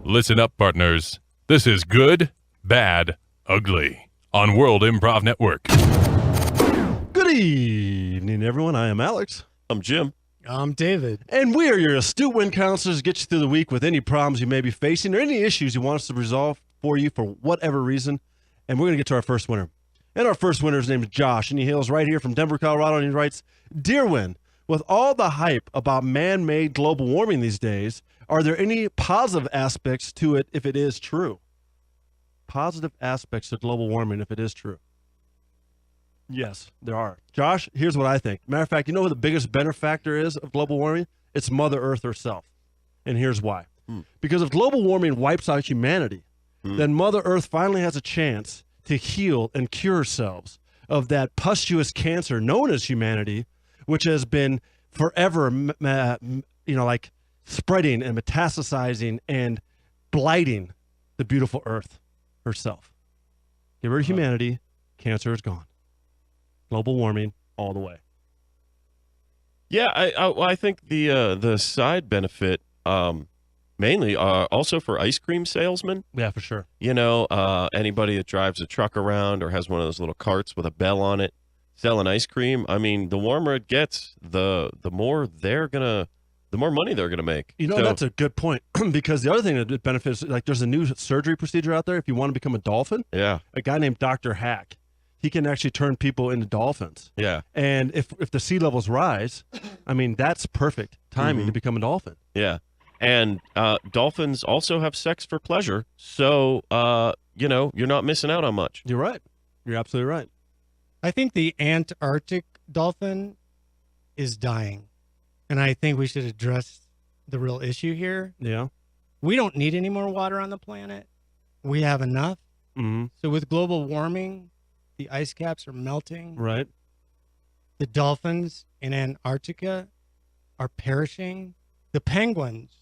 Listen up, partners. This is Good, Bad, Ugly on World Improv Network. Good evening, everyone. I am Alex. I'm Jim. I'm David. And we are your astute win counselors to get you through the week with any problems you may be facing or any issues you want us to resolve for you for whatever reason. And we're going to get to our first winner. And our first winner's name is Josh, and he hails right here from Denver, Colorado, and he writes, Dear Win, with all the hype about man-made global warming these days, are there any positive aspects to it if it is true? Positive aspects to global warming if it is true. Yes, there are. Josh, here's what I think. Matter of fact, you know who the biggest benefactor is of global warming? It's Mother Earth herself. And here's why. Because if global warming wipes out humanity, then Mother Earth finally has a chance to heal and cure ourselves of that pustulous cancer known as humanity, which has been forever, spreading and metastasizing and blighting the beautiful Earth herself. Get rid of humanity, cancer is gone. Global warming all the way. Yeah, I think the side benefit mainly also for ice cream salesmen. Yeah, for sure. You know, anybody that drives a truck around or has one of those little carts with a bell on it selling ice cream. I mean, the warmer it gets, the more money they're gonna make. You know, so, that's a good point because the other thing that benefits, like there's a new surgery procedure out there. If you want to become a dolphin, a guy named Dr. Hack, he can actually turn people into dolphins. Yeah. And if the sea levels rise, I mean, that's perfect timing to become a dolphin. Yeah. And dolphins also have sex for pleasure. So, you're not missing out on much. You're right. You're absolutely right. I think the Antarctic dolphin is dying. And I think we should address the real issue here. Yeah. We don't need any more water on the planet. We have enough. Mm-hmm. So with global warming, the ice caps are melting. Right. The dolphins in Antarctica are perishing. The penguins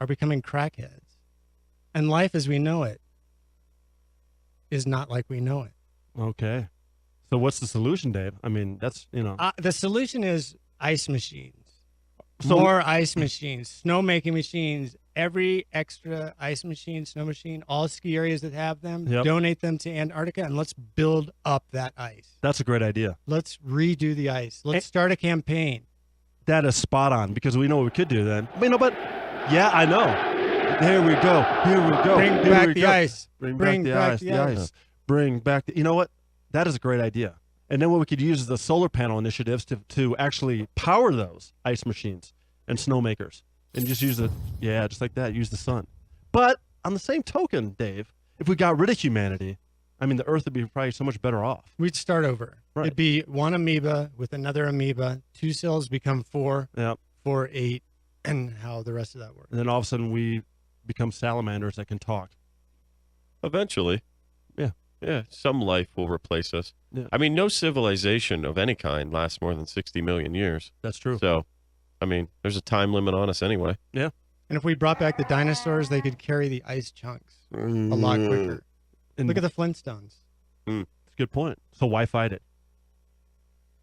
are becoming crackheads. And life as we know it is not like we know it. Okay. So what's the solution, Dave? I mean, that's, the solution is ice machines. More ice machines, snowmaking machines, every extra ice machine, snow machine, all ski areas that have them, donate them to Antarctica, and let's build up that ice. That's a great idea. Let's redo the ice. Let's start a campaign. That is spot on because we know what we could do then. I mean, yeah, I know. Here we go. Bring back the ice. Bring back the ice. Bring back the, you know what? That is a great idea. And then what we could use is the solar panel initiatives to actually power those ice machines and snowmakers. And just use just like that, use the sun. But on the same token, Dave, if we got rid of humanity, I mean, the Earth would be probably so much better off. We'd start over. Right. It'd be one amoeba with another amoeba, 2 cells become 4, 4, 8, and how the rest of that works. And then all of a sudden we become salamanders that can talk. Eventually. Yeah, some life will replace us. Yeah. I mean, no civilization of any kind lasts more than 60 million years. That's true. So, I mean, there's a time limit on us anyway. Yeah. And if we brought back the dinosaurs, they could carry the ice chunks a lot quicker. And look at the Flintstones. That's a good point. So why fight it?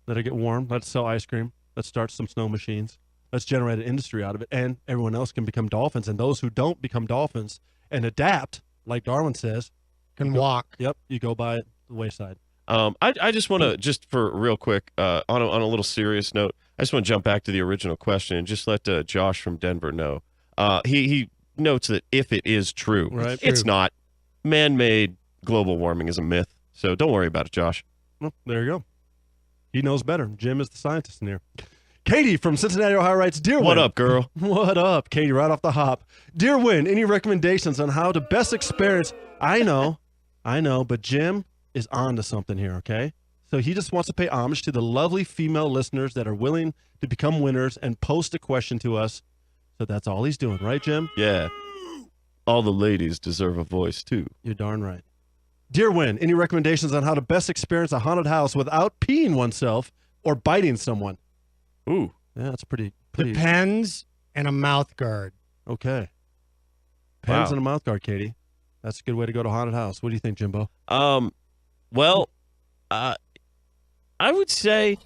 Let it get warm. Let's sell ice cream. Let's start some snow machines. Let's generate an industry out of it. And everyone else can become dolphins. And those who don't become dolphins and adapt, like Darwin says, can walk. Yep, you go by the wayside. I just want to, just for real quick, on a little serious note, I just want to jump back to the original question and just let Josh from Denver know. He notes that if it is true, right. It's not. Man-made global warming is a myth, so don't worry about it, Josh. Well, there you go. He knows better. Jim is the scientist in here. Katie from Cincinnati, Ohio writes, Dear Win. What up, girl? What up, Katie, right off the hop. Dear Win, any recommendations on how to best experience... I know, but Jim is on to something here, okay? So he just wants to pay homage to the lovely female listeners that are willing to become winners and post a question to us. So that's all he's doing, right, Jim? Yeah. All the ladies deserve a voice, too. You're darn right. Dear Win, any recommendations on how to best experience a haunted house without peeing oneself or biting someone? Ooh. Yeah, that's pretty. Pens and a mouth guard. Okay. Pens and a mouth guard, Katie. That's a good way to go to a haunted house. What do you think, Jimbo? Well, I would say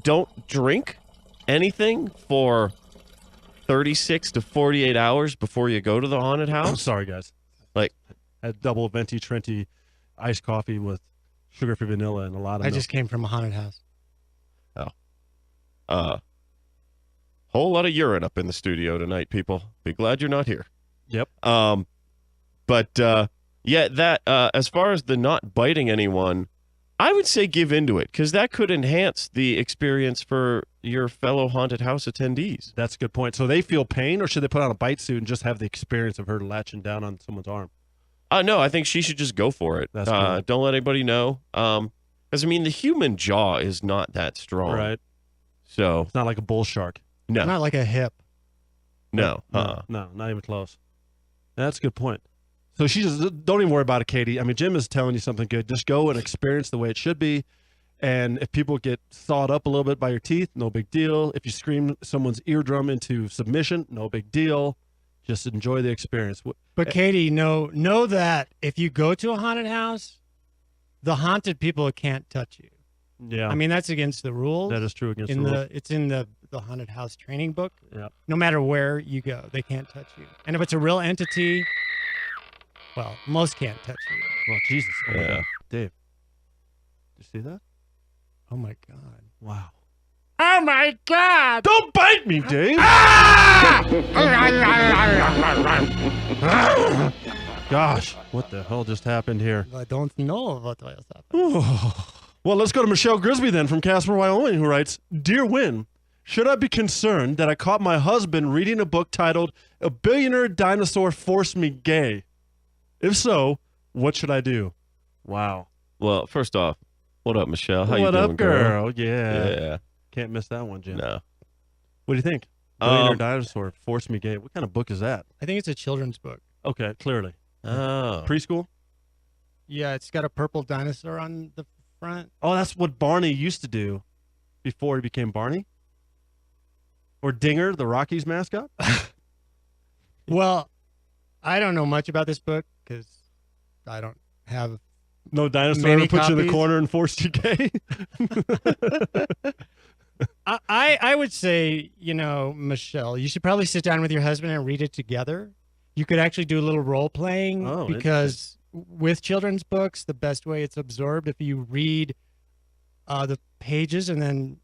don't drink anything for 36 to 48 hours before you go to the haunted I'm house? sorry, guys. Like, Had double venti Trenti iced coffee with sugar-free vanilla and a lot of I milk. just came from a haunted house. whole lot of urine up in the studio tonight, people. Be glad you're not here. Yep. But yeah, that as far as the not biting anyone, I would say give into it because that could enhance the experience for your fellow haunted house attendees. That's a good point. So they feel pain, or should they put on a bite suit and just have the experience of her latching down on someone's arm? No, I think she should just go for it. That's cool. Don't let anybody know. Because I mean, the human jaw is not that strong, Right. So It's not like a bull shark. no, Not like a hip. no. No, not even close. That's a good point. So she just don't even worry about it, Katie. I mean, Jim is telling you something good. Just go and experience the way it should be. And if people get sawed up a little bit by your teeth, no big deal. If you scream someone's eardrum into submission, no big deal. Just enjoy the experience. But Katie, know that if you go to a haunted house, the haunted people can't touch you. Yeah, I mean, that's against the rules. that is true against the rules. It's in the haunted house training book. Yeah. No matter where you go, they can't touch you. And if it's a real entity, well, most can't touch you. Well, Jesus. Oh, my Yeah. God. Dave, did you see that? Oh my God. Wow. Oh my God. Don't bite me, Dave. Gosh, what the hell just happened here? I don't know what was happening. Well, let's go to Michelle Grisby then from Casper, Wyoming, who writes, Dear Win, should I be concerned that I caught my husband reading a book titled A Billionaire Dinosaur Forced Me Gay? If so, what should I do? Wow. Well, first off, what up, Michelle? How what you doing, up, girl? Yeah. Yeah. Can't miss that one, Jim. No. What do you think? Billionaire Dinosaur Forced Me Gay. What kind of book is that? I think it's a children's book. Okay, clearly. Oh. Preschool? Yeah, it's got a purple dinosaur on the front. Oh, that's what Barney used to do before he became Barney? Or Dinger, the Rockies mascot? Well, I don't know much about this book because I don't have. No dinosaur Many ever put you in the copies? corner and forced you gay? I would say, Michelle, you should probably sit down with your husband and read it together. You could actually do a little role playing Oh, because with children's books, the best way it's absorbed if you read the pages and then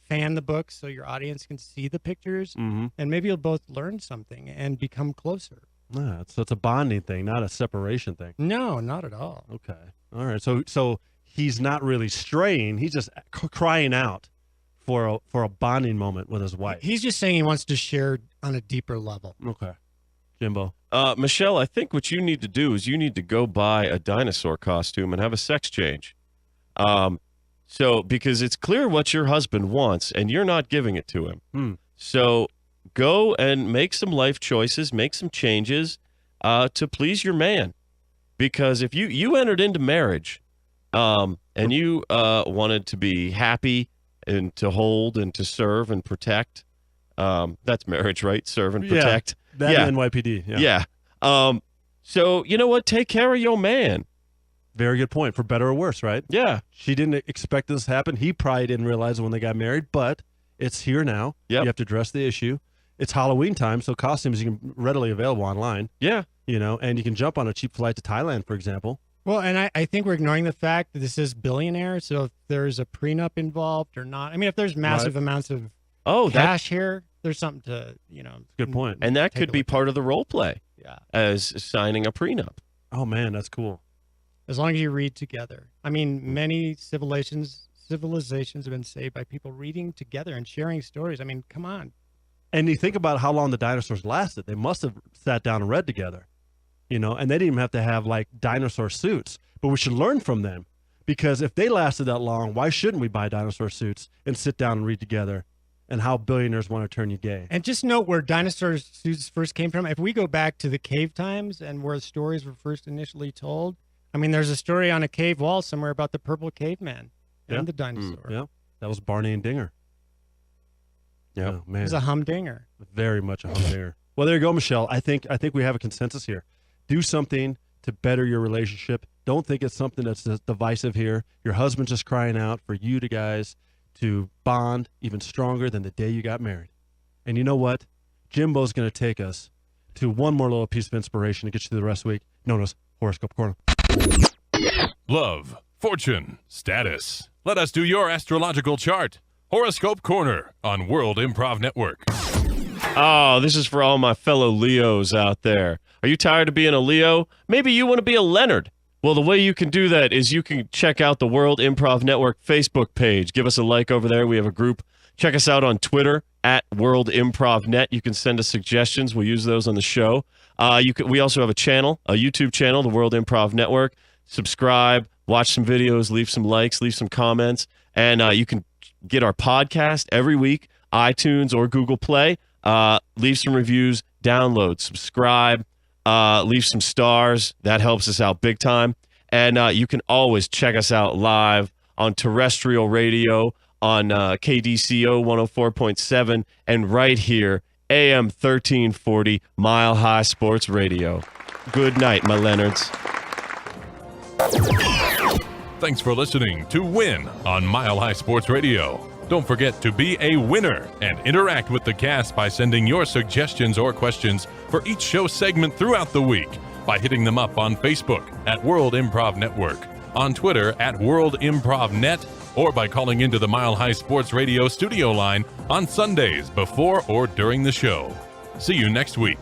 fan the book so your audience can see the pictures, Mm-hmm. and maybe you'll both learn something and become closer. Yeah, so it's a bonding thing, not a separation thing. No, not at all. Okay. All right. So he's not really straying. He's just crying out for a bonding moment with his wife. He's just saying he wants to share on a deeper level. Okay. Jimbo. Michelle, I think what you need to do is you need to go buy a dinosaur costume and have a sex change. So because it's clear what your husband wants and you're not giving it to him. So go and make some life choices, make some changes to please your man. Because if you entered into marriage and you wanted to be happy and to hold and to serve and protect, that's marriage, right? Serve and protect. That Yeah. and NYPD. Yeah. So you know what? Take care of your man. Very good point. For better or worse, right? Yeah. She didn't expect this to happen. He probably didn't realize it when they got married, but it's here now. Yep. You have to address the issue. It's Halloween time, so costumes you can readily available online, Yeah. and you can jump on a cheap flight to Thailand, for example. Well, and I think we're ignoring the fact that this is billionaire. So if there's a prenup involved or not, I mean, if there's massive amounts of cash here, there's something to, Good point. And that Take could a be look part of the role play Yeah. as signing a prenup. Oh, man, that's cool. As long as you read together. I mean, many civilizations have been saved by people reading together and sharing stories. I mean, come on. And you think about how long the dinosaurs lasted. They must have sat down and read together, and they didn't even have to have like dinosaur suits. But we should learn from them, because if they lasted that long, why shouldn't we buy dinosaur suits and sit down and read together? And how billionaires want to turn you gay. And just note where dinosaur suits first came from. If we go back to the cave times and where stories were first initially told, I mean, there's a story on a cave wall somewhere about the purple caveman and the dinosaur. Yeah, that was Barney and Dinger. Yeah, Oh, man, It was a humdinger. very much a humdinger. Well, there you go, Michelle. I think we have a consensus here. Do something to better your relationship. Don't think it's something that's divisive here. Your husband's just crying out for you guys to bond even stronger than the day you got married. And you know what? Jimbo's going to take us to one more little piece of inspiration to get you through the rest of the week, known as Horoscope Corner. Love, fortune, status. Let us do your astrological chart. Horoscope Corner on World Improv Network. Oh, this is for all my fellow Leos out there. Are you tired of being a Leo? Maybe you want to be a Leonard. Well, the way you can do that is you can check out the World Improv Network Facebook page. Give us a like over there. We have a group. Check us out on Twitter at World Improv Net. You can send us suggestions. We'll use those on the show. We also have a channel, a YouTube channel, the World Improv Network. Subscribe, watch some videos, leave some likes, leave some comments. And you can get our podcast every week, iTunes or Google Play. Leave some reviews, download, subscribe, leave some stars. That helps us out big time. And you can always check us out live on terrestrial radio on KDCO 104.7 and right here, AM 1340, Mile High Sports Radio. Good night, my Leonards. Thanks for listening to Win on Mile High Sports Radio. Don't forget to be a winner and interact with the cast by sending your suggestions or questions for each show segment throughout the week by hitting them up on Facebook at World Improv Network, on Twitter at World Improv Net, or by calling into the Mile High Sports Radio studio line on Sundays before or during the show. See you next week.